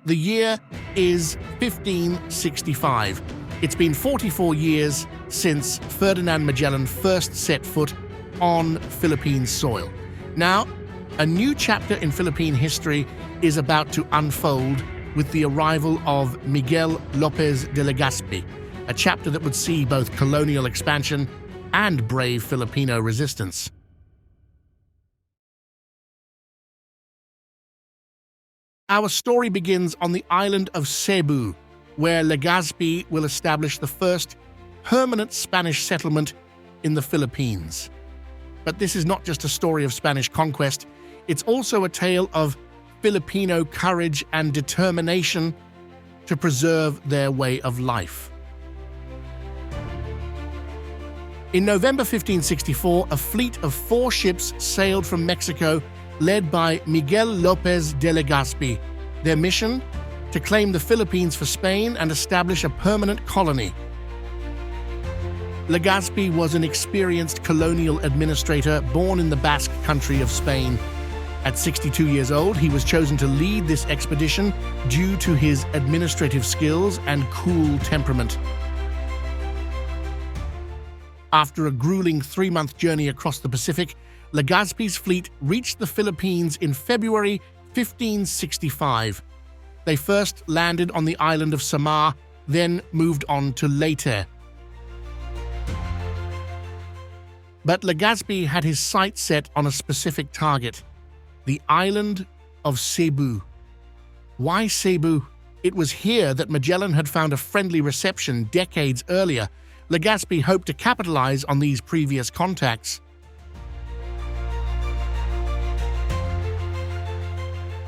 The year is 1565. It's been 44 years since Ferdinand Magellan first set foot on Philippine soil. Now, a new chapter in Philippine history is about to unfold with the arrival of Miguel López de Legazpi, a chapter that would see both colonial expansion and brave Filipino resistance. Our story begins on the island of Cebu, where Legazpi will establish the first permanent Spanish settlement in the Philippines. But this is not just a story of Spanish conquest, it's also a tale of Filipino courage and determination to preserve their way of life. In November 1564, a fleet of 4 ships sailed from Mexico led by Miguel López de Legazpi. Their mission? To claim the Philippines for Spain and establish a permanent colony. Legazpi was an experienced colonial administrator born in the Basque country of Spain. At 62 years old, he was chosen to lead this expedition due to his administrative skills and cool temperament. After a grueling 3-month journey across the Pacific, Legazpi's fleet reached the Philippines in February 1565. They first landed on the island of Samar, then moved on to Leyte. But Legazpi had his sights set on a specific target, the island of Cebu. Why Cebu? It was here that Magellan had found a friendly reception decades earlier. Legazpi hoped to capitalize on these previous contacts.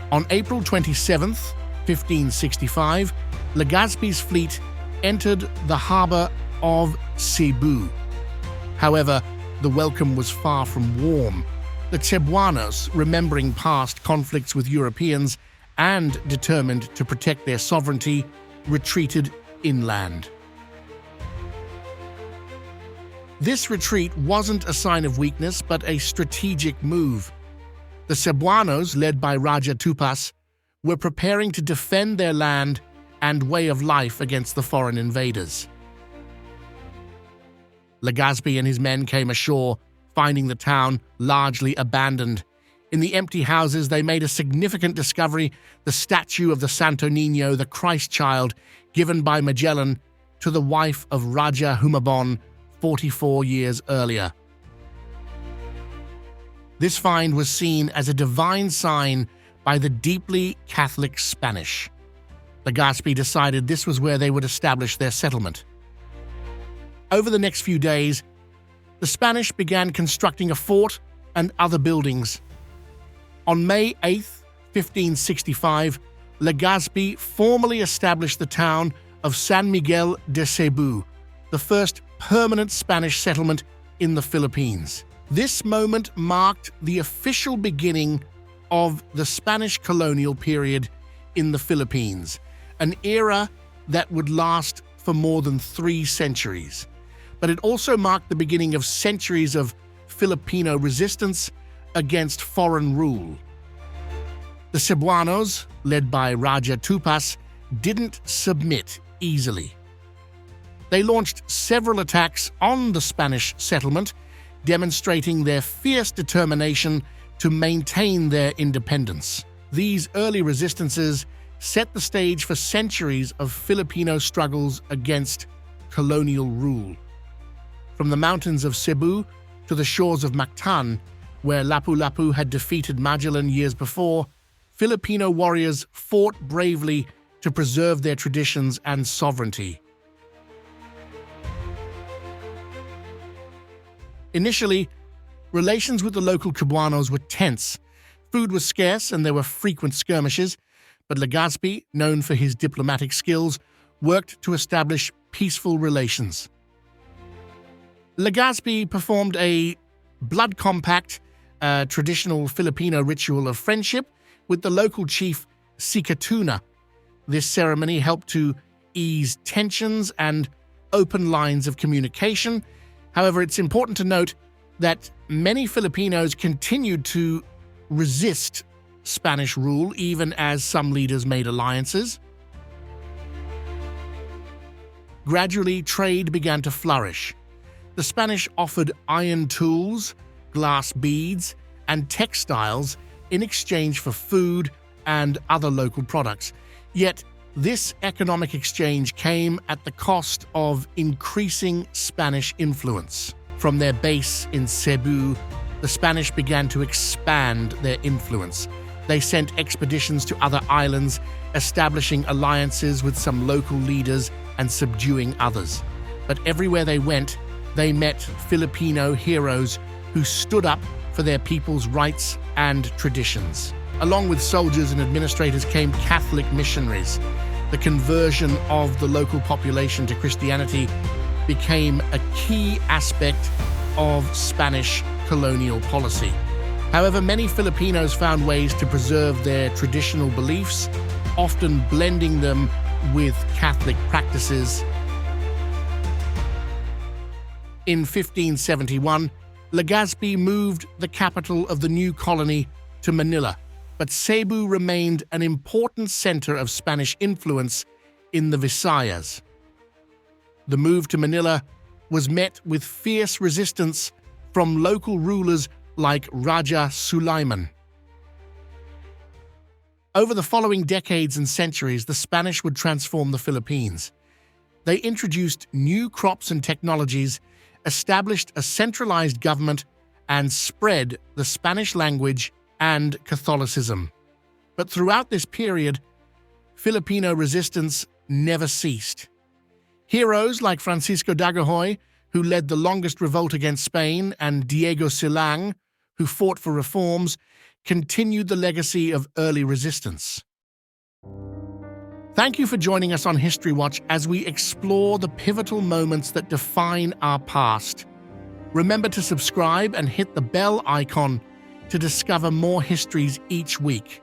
On April 27, 1565, Legazpi's fleet entered the harbor of Cebu. However, the welcome was far from warm. The Cebuanos, remembering past conflicts with Europeans and determined to protect their sovereignty, retreated inland. This retreat wasn't a sign of weakness, but a strategic move. The Cebuanos, led by Raja Tupas, were preparing to defend their land and way of life against the foreign invaders. Legazpi and his men came ashore, finding the town largely abandoned. In the empty houses, they made a significant discovery: the statue of the Santo Niño, the Christ child, given by Magellan to the wife of Raja Humabon 44 years earlier. This find was seen as a divine sign by the deeply Catholic Spanish. Legazpi decided this was where they would establish their settlement. Over the next few days, the Spanish began constructing a fort and other buildings. On May 8, 1565, Legazpi formally established the town of San Miguel de Cebu, the first permanent Spanish settlement in the Philippines. This moment marked the official beginning of the Spanish colonial period in the Philippines, an era that would last for more than 3 centuries. But it also marked the beginning of centuries of Filipino resistance against foreign rule. The Cebuanos, led by Raja Tupas, didn't submit easily. They launched several attacks on the Spanish settlement, demonstrating their fierce determination to maintain their independence. These early resistances set the stage for centuries of Filipino struggles against colonial rule. From the mountains of Cebu to the shores of Mactan, where Lapu-Lapu had defeated Magellan years before, Filipino warriors fought bravely to preserve their traditions and sovereignty. Initially, relations with the local Cebuanos were tense. Food was scarce and there were frequent skirmishes, but Legazpi, known for his diplomatic skills, worked to establish peaceful relations. Legazpi performed a blood compact, a traditional Filipino ritual of friendship, with the local chief Sikatuna. This ceremony helped to ease tensions and open lines of communication. However, it's important to note that many Filipinos continued to resist Spanish rule, even as some leaders made alliances. Gradually, trade began to flourish. The Spanish offered iron tools, glass beads, and textiles in exchange for food and other local products. Yet, this economic exchange came at the cost of increasing Spanish influence. From their base in Cebu, the Spanish began to expand their influence. They sent expeditions to other islands, establishing alliances with some local leaders and subduing others. But everywhere they went, they met Filipino heroes who stood up for their people's rights and traditions. Along with soldiers and administrators came Catholic missionaries. The conversion of the local population to Christianity became a key aspect of Spanish colonial policy. However, many Filipinos found ways to preserve their traditional beliefs, often blending them with Catholic practices. In 1571, Legazpi moved the capital of the new colony to Manila, but Cebu remained an important center of Spanish influence in the Visayas. The move to Manila was met with fierce resistance from local rulers like Raja Sulaiman. Over the following decades and centuries, the Spanish would transform the Philippines. They introduced new crops and technologies, established a centralized government, and spread the Spanish language and Catholicism. But throughout this period, Filipino resistance never ceased. Heroes like Francisco Dagohoy, who led the longest revolt against Spain, and Diego Silang, who fought for reforms, continued the legacy of early resistance. Thank you for joining us on History Watch as we explore the pivotal moments that define our past. Remember to subscribe and hit the bell icon to discover more histories each week.